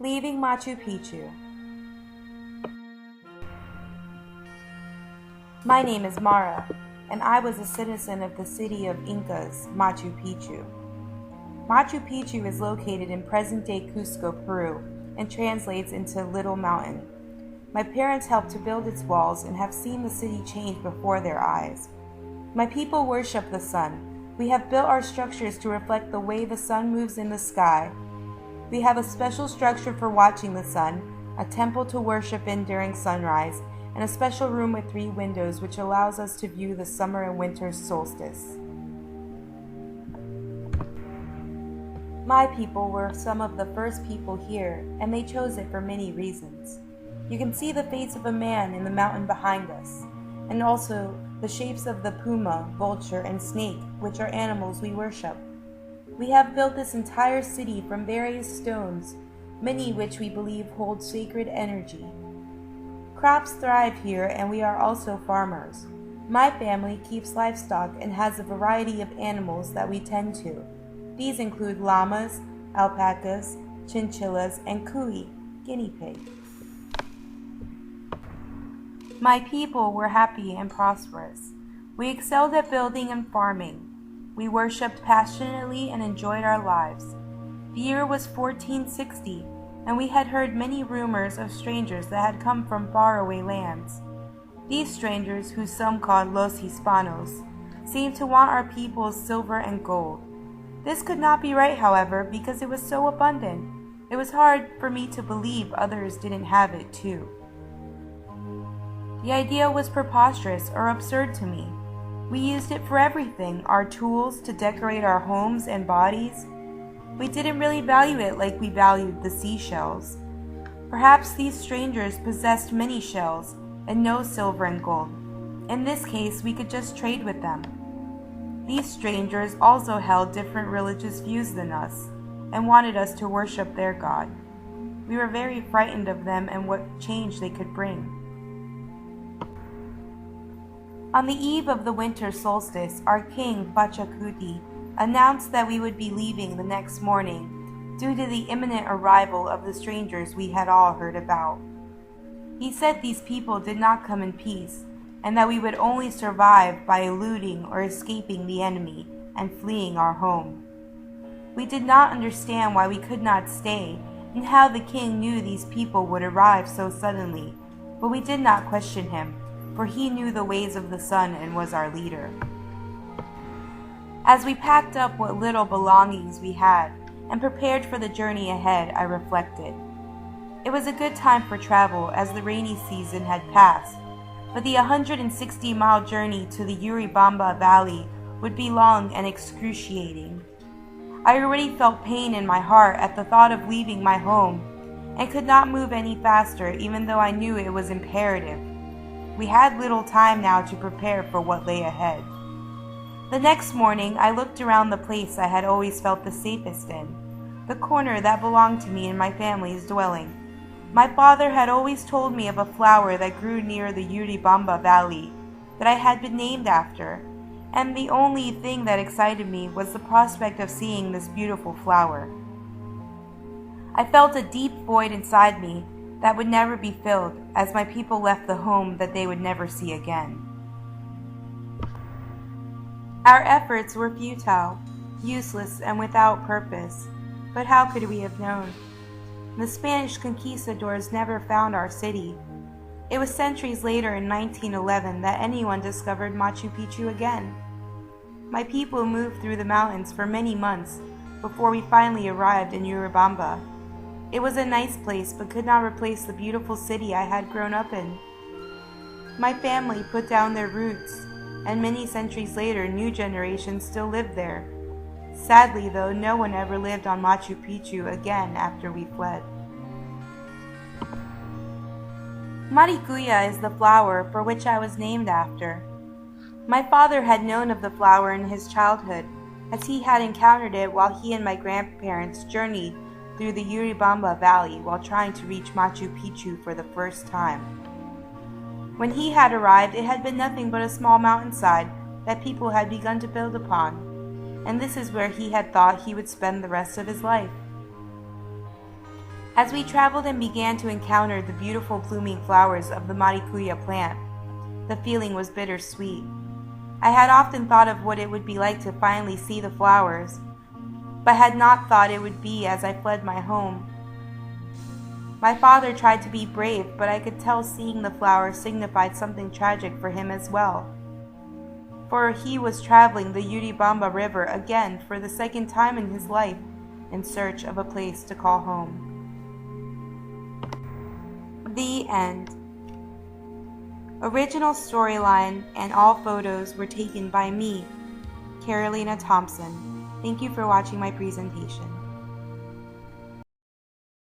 Leaving Machu Picchu. My name is Mara, and I was a citizen of the city of Incas, Machu Picchu. Machu Picchu is located in present-day Cusco, Peru, and translates into Little Mountain. My parents helped to build its walls and have seen the city change before their eyes. My people worship the sun. We have built our structures to reflect the way the sun moves in the sky. We have a special structure for watching the sun, a temple to worship in during sunrise, and a special room with 3 windows which allows us to view the summer and winter solstice. My people were some of the first people here, and they chose it for many reasons. You can see the face of a man in the mountain behind us, and also the shapes of the puma, vulture, and snake, which are animals we worship. We have built this entire city from various stones, many which we believe hold sacred energy. Crops thrive here, and we are also farmers. My family keeps livestock and has a variety of animals that we tend to. These include llamas, alpacas, chinchillas, and cuy, guinea pig. My people were happy and prosperous. We excelled at building and farming. We worshipped passionately and enjoyed our lives. The year was 1460, and we had heard many rumors of strangers that had come from faraway lands. These strangers, who some called Los Hispanos, seemed to want our people's silver and gold. This could not be right, however, because it was so abundant. It was hard for me to believe others didn't have it too. The idea was preposterous or absurd to me. We used it for everything, our tools to decorate our homes and bodies. We didn't really value it like we valued the seashells. Perhaps these strangers possessed many shells and no silver and gold. In this case, we could just trade with them. These strangers also held different religious views than us and wanted us to worship their God. We were very frightened of them and what change they could bring. On the eve of the winter solstice, our king, Pachacuti, announced that we would be leaving the next morning due to the imminent arrival of the strangers we had all heard about. He said these people did not come in peace, and that we would only survive by eluding or escaping the enemy and fleeing our home. We did not understand why we could not stay and how the king knew these people would arrive so suddenly, but we did not question him, for he knew the ways of the sun and was our leader. As we packed up what little belongings we had and prepared for the journey ahead, I reflected. It was a good time for travel as the rainy season had passed, but the 160-mile journey to the Urubamba Valley would be long and excruciating. I already felt pain in my heart at the thought of leaving my home and could not move any faster, even though I knew it was imperative. We had little time now to prepare for what lay ahead. The next morning, I looked around the place I had always felt the safest in, the corner that belonged to me and my family's dwelling. My father had always told me of a flower that grew near the Urubamba Valley that I had been named after, and the only thing that excited me was the prospect of seeing this beautiful flower. I felt a deep void inside me that would never be filled as my people left the home that they would never see again. Our efforts were futile, useless, and without purpose, but how could we have known? The Spanish conquistadors never found our city. It was centuries later in 1911 that anyone discovered Machu Picchu again. My people moved through the mountains for many months before we finally arrived in Urubamba. It was a nice place, but could not replace the beautiful city I had grown up in. My family put down their roots, and many centuries later, new generations still lived there. Sadly, though, no one ever lived on Machu Picchu again after we fled. Maricuya is the flower for which I was named after. My father had known of the flower in his childhood, as he had encountered it while he and my grandparents journeyed through the Urubamba Valley while trying to reach Machu Picchu for the first time. When he had arrived, it had been nothing but a small mountainside that people had begun to build upon, and this is where he had thought he would spend the rest of his life. As we traveled and began to encounter the beautiful blooming flowers of the maricuya plant, the feeling was bittersweet. I had often thought of what it would be like to finally see the flowers, but had not thought it would be as I fled my home. My father tried to be brave, but I could tell seeing the flowers signified something tragic for him as well. For he was traveling the Urubamba River again for the second time in his life in search of a place to call home. The end. Original storyline and all photos were taken by me, Carolina Thompson. Thank you for watching my presentation.